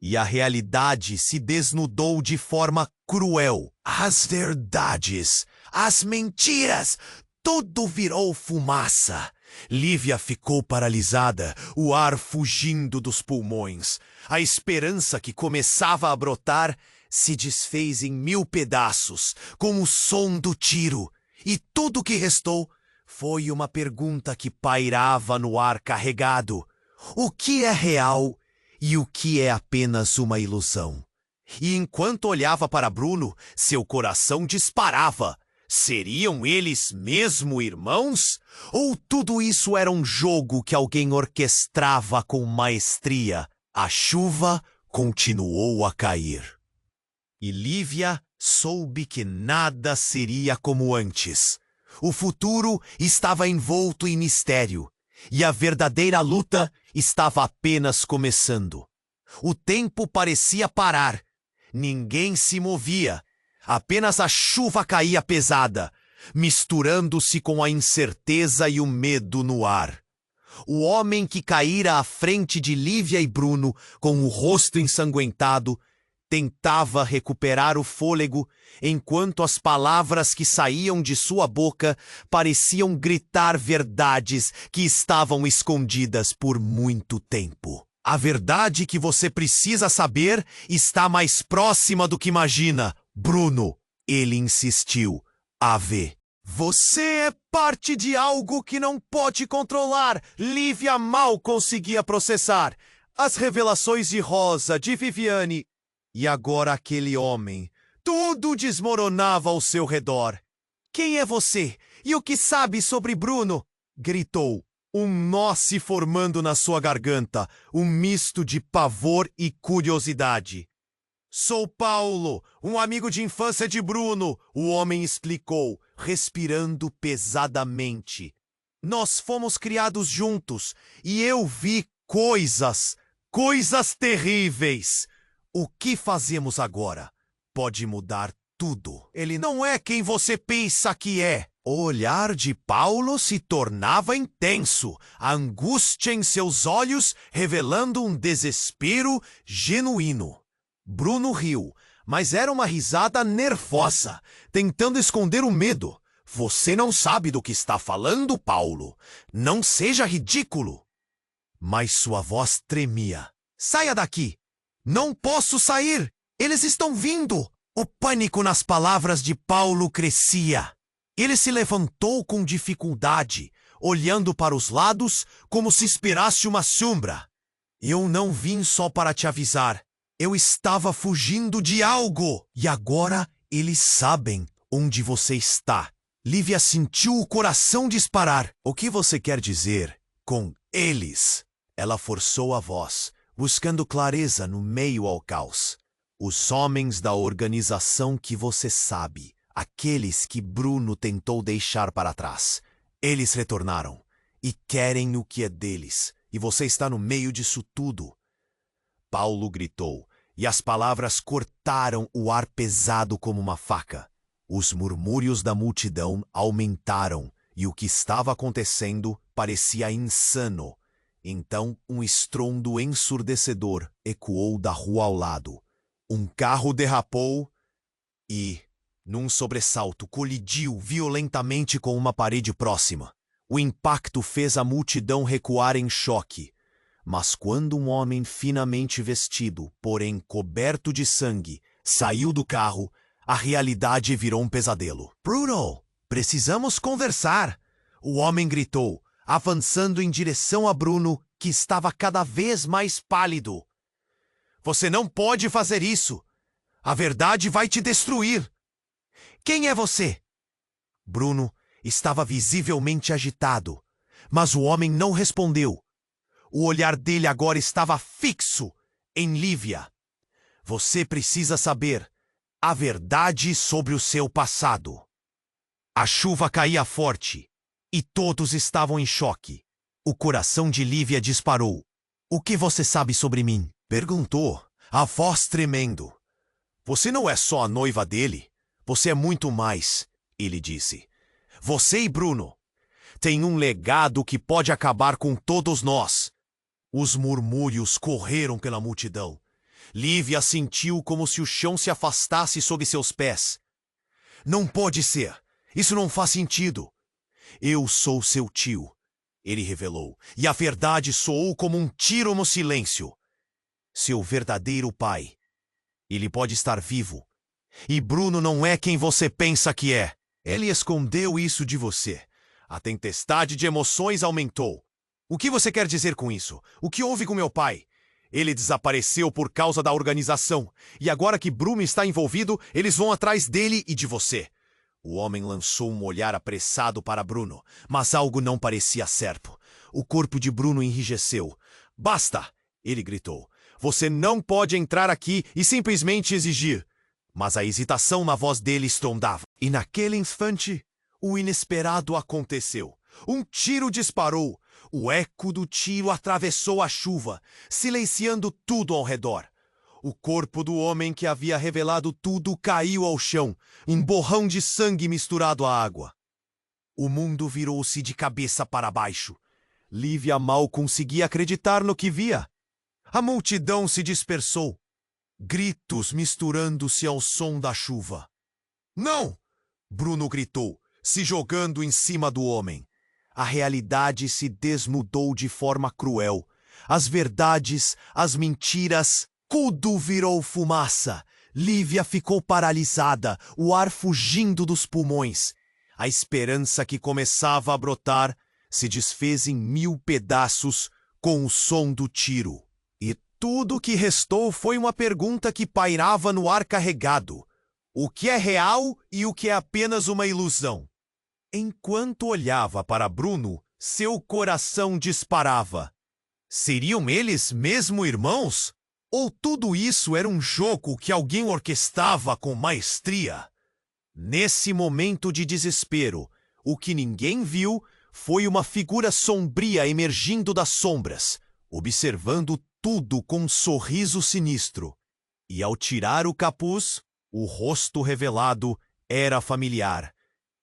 E a realidade se desnudou de forma cruel. As verdades, as mentiras, tudo virou fumaça. Lívia ficou paralisada, o ar fugindo dos pulmões. A esperança que começava a brotar se desfez em 1000 pedaços com o som do tiro, e tudo que restou foi uma pergunta que pairava no ar carregado: o que é real e o que é apenas uma ilusão? E enquanto olhava para Bruno, seu coração disparava. Seriam eles mesmo irmãos? Ou tudo isso era um jogo que alguém orquestrava com maestria? A chuva continuou a cair. E Lívia soube que nada seria como antes. O futuro estava envolto em mistério, e a verdadeira luta estava apenas começando. O tempo parecia parar. Ninguém se movia. Apenas a chuva caía pesada, misturando-se com a incerteza e o medo no ar. O homem que caíra à frente de Lívia e Bruno, com o rosto ensanguentado, tentava recuperar o fôlego, enquanto as palavras que saíam de sua boca pareciam gritar verdades que estavam escondidas por muito tempo. A verdade que você precisa saber está mais próxima do que imagina, Bruno. Ele insistiu. Ave. Você é parte de algo que não pode controlar. Lívia mal conseguia processar as revelações de Rosa, de Viviane. E agora aquele homem. Tudo desmoronava ao seu redor. Quem é você? E o que sabe sobre Bruno? Gritou. Um nó se formando na sua garganta, um misto de pavor e curiosidade. Sou Paulo, um amigo de infância de Bruno, o homem explicou, respirando pesadamente. Nós fomos criados juntos e eu vi coisas terríveis. O que fazemos agora? Pode mudar tudo. Ele não é quem você pensa que é. O olhar de Paulo se tornava intenso, a angústia em seus olhos revelando um desespero genuíno. Bruno riu, mas era uma risada nervosa, tentando esconder o medo. Você não sabe do que está falando, Paulo. Não seja ridículo. Mas sua voz tremia. Saia daqui. Não posso sair. Eles estão vindo. O pânico nas palavras de Paulo crescia. Ele se levantou com dificuldade, olhando para os lados como se esperasse uma sombra. Eu não vim só para te avisar. Eu estava fugindo de algo. E agora eles sabem onde você está. Lívia sentiu o coração disparar. O que você quer dizer com eles? Ela forçou a voz, buscando clareza no meio ao caos. Os homens da organização que você sabe. Aqueles que Bruno tentou deixar para trás. Eles retornaram e querem o que é deles. E você está no meio disso tudo. Paulo gritou, e as palavras cortaram o ar pesado como uma faca. Os murmúrios da multidão aumentaram, e o que estava acontecendo parecia insano. Então um estrondo ensurdecedor ecoou da rua ao lado. Um carro derrapou e, num sobressalto, colidiu violentamente com uma parede próxima. O impacto fez a multidão recuar em choque. Mas quando um homem finamente vestido, porém coberto de sangue, saiu do carro, a realidade virou um pesadelo. Bruno, precisamos conversar! O homem gritou, avançando em direção a Bruno, que estava cada vez mais pálido. Você não pode fazer isso! A verdade vai te destruir! Quem é você? Bruno estava visivelmente agitado, mas o homem não respondeu. O olhar dele agora estava fixo em Lívia. Você precisa saber a verdade sobre o seu passado. A chuva caía forte e todos estavam em choque. O coração de Lívia disparou. O que você sabe sobre mim? Perguntou, a voz tremendo. Você não é só a noiva dele. Você é muito mais, ele disse. Você e Bruno têm um legado que pode acabar com todos nós. Os murmúrios correram pela multidão. Lívia sentiu como se o chão se afastasse sob seus pés. Não pode ser. Isso não faz sentido. Eu sou seu tio, ele revelou, e a verdade soou como um tiro no silêncio. Seu verdadeiro pai. Ele pode estar vivo. E Bruno não é quem você pensa que é. Ele escondeu isso de você. A tempestade de emoções aumentou. O que você quer dizer com isso? O que houve com meu pai? Ele desapareceu por causa da organização. E agora que Bruno está envolvido, eles vão atrás dele e de você. O homem lançou um olhar apressado para Bruno, mas algo não parecia certo. O corpo de Bruno enrijeceu. Basta! Ele gritou. Você não pode entrar aqui e simplesmente exigir. Mas a hesitação na voz dele estrondava. E naquele instante, o inesperado aconteceu. Um tiro disparou. O eco do tiro atravessou a chuva, silenciando tudo ao redor. O corpo do homem que havia revelado tudo caiu ao chão, um borrão de sangue misturado à água. O mundo virou-se de cabeça para baixo. Lívia mal conseguia acreditar no que via. A multidão se dispersou. Gritos misturando-se ao som da chuva. Não! Bruno gritou, se jogando em cima do homem. A realidade se desnudou de forma cruel. As verdades, as mentiras, tudo virou fumaça. Lívia ficou paralisada, o ar fugindo dos pulmões. A esperança que começava a brotar se desfez em 1000 pedaços com o som do tiro. E tudo o que restou foi uma pergunta que pairava no ar carregado. O que é real e o que é apenas uma ilusão? Enquanto olhava para Bruno, seu coração disparava. Seriam eles mesmo irmãos? Ou tudo isso era um jogo que alguém orquestrava com maestria? Nesse momento de desespero, o que ninguém viu foi uma figura sombria emergindo das sombras, observando tudo com um sorriso sinistro. E ao tirar o capuz, o rosto revelado era familiar.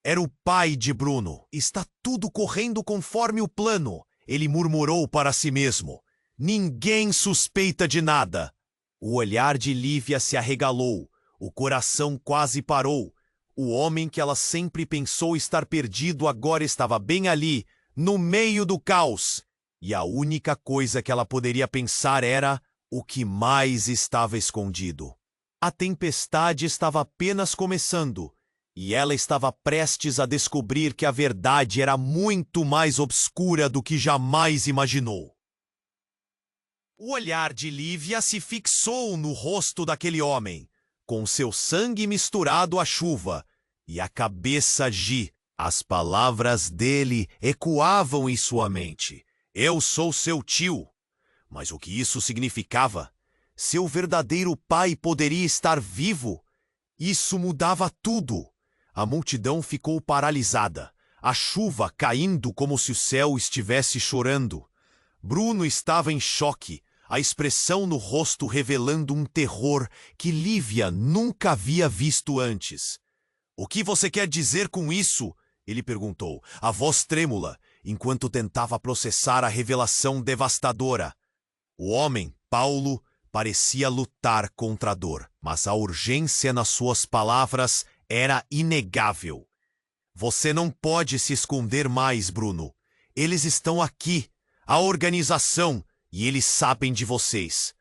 Era o pai de Bruno. Está tudo correndo conforme o plano, ele murmurou para si mesmo. Ninguém suspeita de nada. O olhar de Lívia se arregalou, o coração quase parou. O homem que ela sempre pensou estar perdido agora estava bem ali, no meio do caos. E a única coisa que ela poderia pensar era o que mais estava escondido. A tempestade estava apenas começando, e ela estava prestes a descobrir que a verdade era muito mais obscura do que jamais imaginou. O olhar de Lívia se fixou no rosto daquele homem, com seu sangue misturado à chuva, e a cabeça Gi. As palavras dele ecoavam em sua mente. Eu sou seu tio. Mas o que isso significava? Seu verdadeiro pai poderia estar vivo? Isso mudava tudo. A multidão ficou paralisada, a chuva caindo como se o céu estivesse chorando. Bruno estava em choque, a expressão no rosto revelando um terror que Lívia nunca havia visto antes. O que você quer dizer com isso? Ele perguntou, a voz trêmula, enquanto tentava processar a revelação devastadora. O homem, Paulo, parecia lutar contra a dor, mas a urgência nas suas palavras era inegável. Você não pode se esconder mais, Bruno. Eles estão aqui, a organização, e eles sabem de vocês.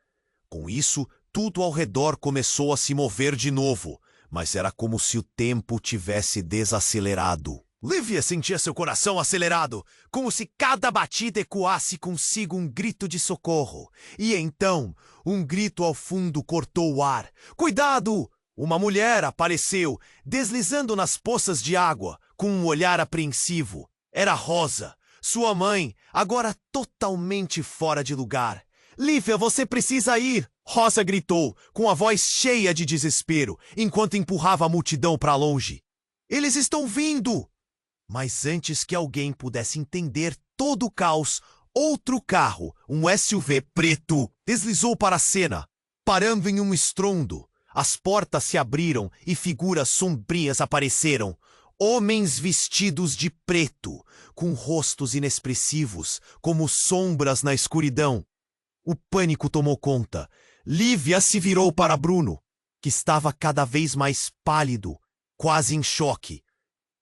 Com isso, tudo ao redor começou a se mover de novo, mas era como se o tempo tivesse desacelerado. Lívia sentia seu coração acelerado, como se cada batida ecoasse consigo um grito de socorro. E então, um grito ao fundo cortou o ar. Cuidado! Uma mulher apareceu, deslizando nas poças de água, com um olhar apreensivo. Era Rosa, sua mãe, agora totalmente fora de lugar. Lívia, você precisa ir! Rosa gritou, com a voz cheia de desespero, enquanto empurrava a multidão para longe. Eles estão vindo! Mas antes que alguém pudesse entender todo o caos, outro carro, um SUV preto, deslizou para a cena, parando em um estrondo. As portas se abriram e figuras sombrias apareceram. Homens vestidos de preto, com rostos inexpressivos, como sombras na escuridão. O pânico tomou conta. Lívia se virou para Bruno, que estava cada vez mais pálido, quase em choque.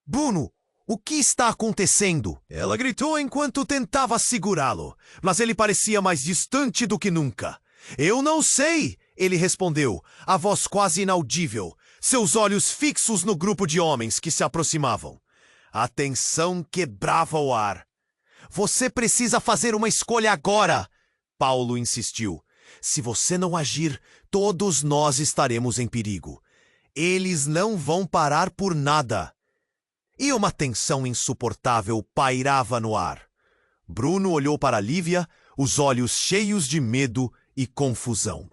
Bruno, o que está acontecendo? Ela gritou enquanto tentava segurá-lo, mas ele parecia mais distante do que nunca. Eu não sei! Ele respondeu, a voz quase inaudível, seus olhos fixos no grupo de homens que se aproximavam. A tensão quebrava o ar. Você precisa fazer uma escolha agora, Paulo insistiu. Se você não agir, todos nós estaremos em perigo. Eles não vão parar por nada. E uma tensão insuportável pairava no ar. Bruno olhou para Lívia, os olhos cheios de medo e confusão.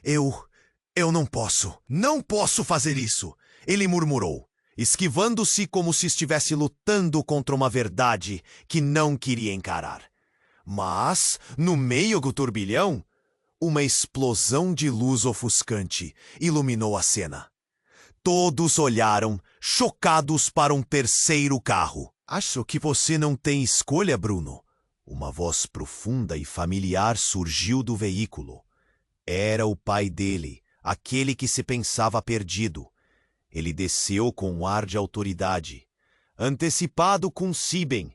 Eu não posso fazer isso, ele murmurou, esquivando-se como se estivesse lutando contra uma verdade que não queria encarar. Mas, no meio do turbilhão, uma explosão de luz ofuscante iluminou a cena. Todos olharam, chocados para um terceiro carro. Acho que você não tem escolha, Bruno. Uma voz profunda e familiar surgiu do veículo. Era o pai dele, aquele que se pensava perdido. Ele desceu com um ar de autoridade, antecipado com Siben.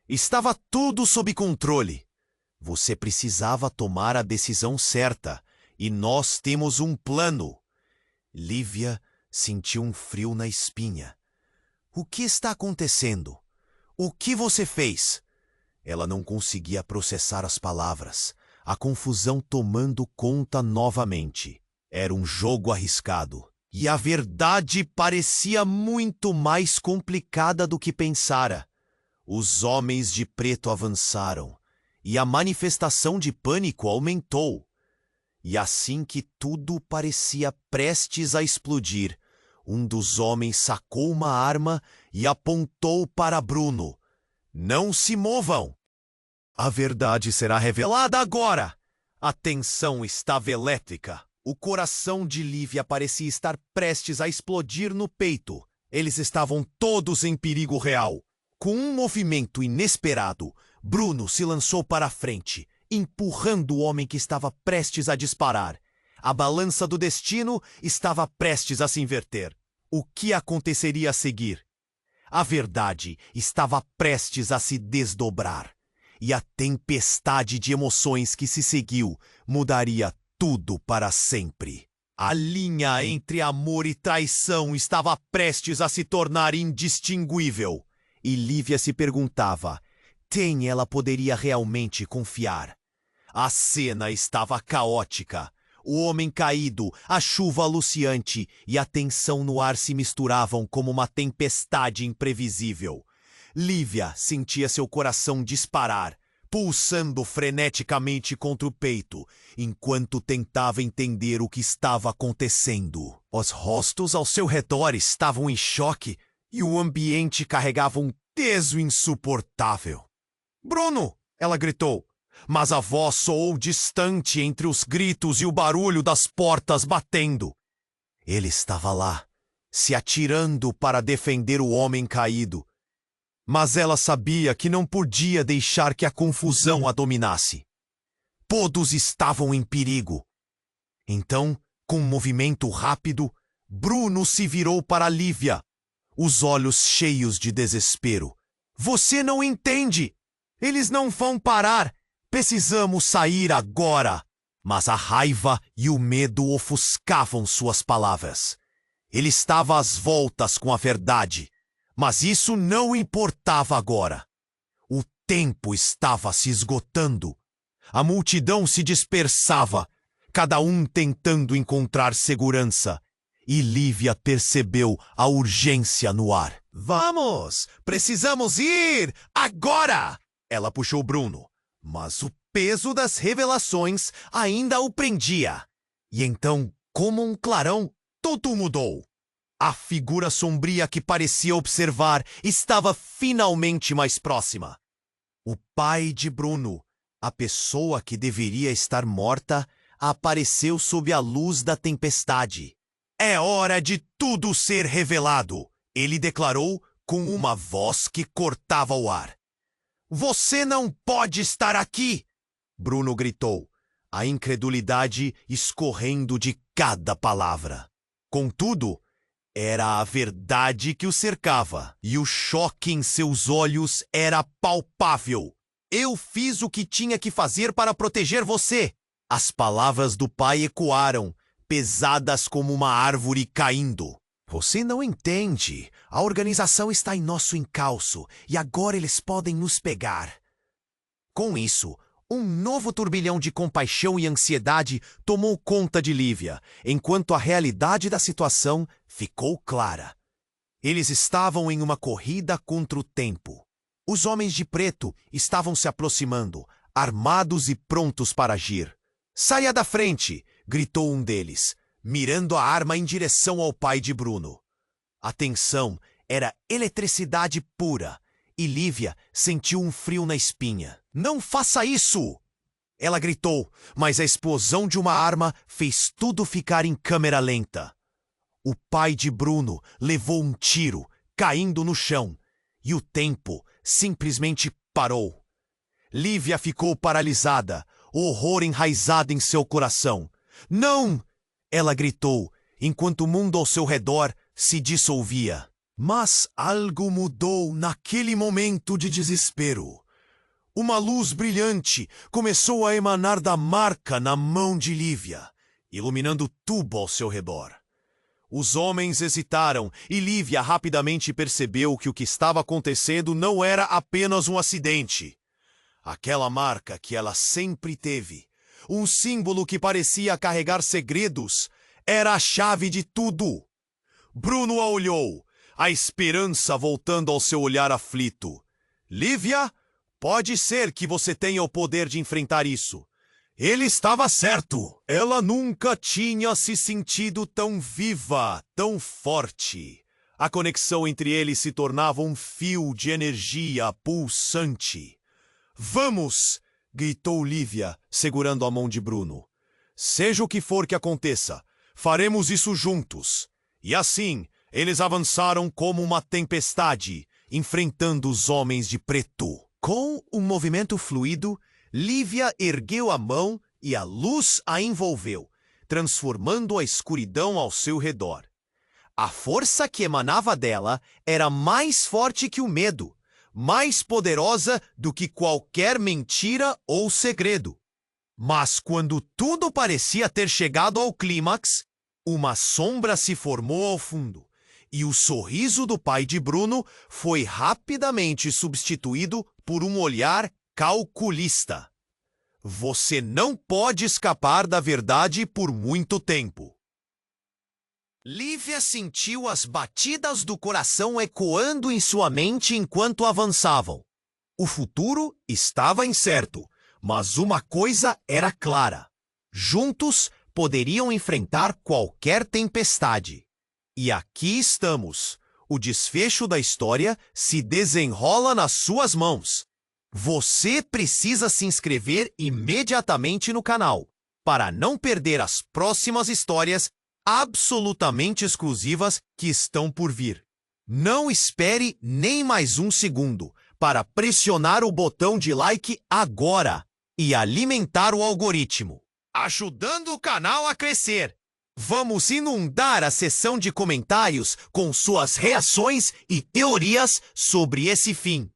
Estava tudo sob controle. Você precisava tomar a decisão certa, e nós temos um plano. Lívia sentiu um frio na espinha. O que está acontecendo? O que você fez? Ela não conseguia processar as palavras, a confusão tomando conta novamente. Era um jogo arriscado. E a verdade parecia muito mais complicada do que pensara. Os homens de preto avançaram, e a manifestação de pânico aumentou. E assim que tudo parecia prestes a explodir, um dos homens sacou uma arma e apontou para Bruno. Não se movam! A verdade será revelada agora! A tensão estava elétrica. O coração de Lívia parecia estar prestes a explodir no peito. Eles estavam todos em perigo real. Com um movimento inesperado, Bruno se lançou para a frente, empurrando o homem que estava prestes a disparar. A balança do destino estava prestes a se inverter. O que aconteceria a seguir? A verdade estava prestes a se desdobrar. E a tempestade de emoções que se seguiu mudaria tudo para sempre. A linha entre amor e traição estava prestes a se tornar indistinguível. E Lívia se perguntava, quem ela poderia realmente confiar? A cena estava caótica. O homem caído, a chuva aluciante e a tensão no ar se misturavam como uma tempestade imprevisível. Lívia sentia seu coração disparar, pulsando freneticamente contra o peito, enquanto tentava entender o que estava acontecendo. Os rostos ao seu redor estavam em choque e o ambiente carregava um peso insuportável. "Bruno!" ela gritou, mas a voz soou distante entre os gritos e o barulho das portas batendo. Ele estava lá, se atirando para defender o homem caído. Mas ela sabia que não podia deixar que a confusão a dominasse. Todos estavam em perigo. Então, com um movimento rápido, Bruno se virou para Lívia, os olhos cheios de desespero. "Você não entende! Eles não vão parar! Precisamos sair agora!" Mas a raiva e o medo ofuscavam suas palavras. Ele estava às voltas com a verdade. Mas isso não importava agora. O tempo estava se esgotando. A multidão se dispersava, cada um tentando encontrar segurança. E Lívia percebeu a urgência no ar. "Vamos! Precisamos ir! Agora!" Ela puxou Bruno, mas o peso das revelações ainda o prendia. E então, como um clarão, tudo mudou. A figura sombria que parecia observar estava finalmente mais próxima. O pai de Bruno, a pessoa que deveria estar morta, apareceu sob a luz da tempestade. "É hora de tudo ser revelado", ele declarou com uma voz que cortava o ar. "Você não pode estar aqui!" Bruno gritou, a incredulidade escorrendo de cada palavra. Contudo, era a verdade que o cercava, e o choque em seus olhos era palpável. "Eu fiz o que tinha que fazer para proteger você." As palavras do pai ecoaram, pesadas como uma árvore caindo. Você não entende. A organização está em nosso encalço e agora eles podem nos pegar. Com isso, um novo turbilhão de compaixão e ansiedade tomou conta de Lívia, enquanto a realidade da situação ficou clara. Eles estavam em uma corrida contra o tempo. Os homens de preto estavam se aproximando, armados e prontos para agir. "Saia da frente!" gritou um deles, mirando a arma em direção ao pai de Bruno. A tensão era eletricidade pura, e Lívia sentiu um frio na espinha. "Não faça isso!" ela gritou, mas a explosão de uma arma fez tudo ficar em câmera lenta. O pai de Bruno levou um tiro, caindo no chão, e o tempo simplesmente parou. Lívia ficou paralisada, o horror enraizado em seu coração. "Não!" ela gritou, enquanto o mundo ao seu redor se dissolvia. Mas algo mudou naquele momento de desespero. Uma luz brilhante começou a emanar da marca na mão de Lívia, iluminando tudo ao seu redor. Os homens hesitaram e Lívia rapidamente percebeu que o que estava acontecendo não era apenas um acidente. Aquela marca que ela sempre teve, um símbolo que parecia carregar segredos, era a chave de tudo. Bruno a olhou, a esperança voltando ao seu olhar aflito. "Lívia, pode ser que você tenha o poder de enfrentar isso." Ele estava certo. Ela nunca tinha se sentido tão viva, tão forte. A conexão entre eles se tornava um fio de energia pulsante. "Vamos!" gritou Lívia, segurando a mão de Bruno. "Seja o que for que aconteça, faremos isso juntos." E assim, eles avançaram como uma tempestade, enfrentando os homens de preto. Com um movimento fluido, Lívia ergueu a mão e a luz a envolveu, transformando a escuridão ao seu redor. A força que emanava dela era mais forte que o medo, mais poderosa do que qualquer mentira ou segredo. Mas quando tudo parecia ter chegado ao clímax, uma sombra se formou ao fundo, e o sorriso do pai de Bruno foi rapidamente substituído por um olhar calculista. "Você não pode escapar da verdade por muito tempo." Lívia sentiu as batidas do coração ecoando em sua mente enquanto avançavam. O futuro estava incerto, mas uma coisa era clara: juntos poderiam enfrentar qualquer tempestade. E aqui estamos. O desfecho da história se desenrola nas suas mãos. Você precisa se inscrever imediatamente no canal para não perder as próximas histórias absolutamente exclusivas que estão por vir. Não espere nem mais um segundo para pressionar o botão de like agora e alimentar o algoritmo, ajudando o canal a crescer. Vamos inundar a seção de comentários com suas reações e teorias sobre esse fim.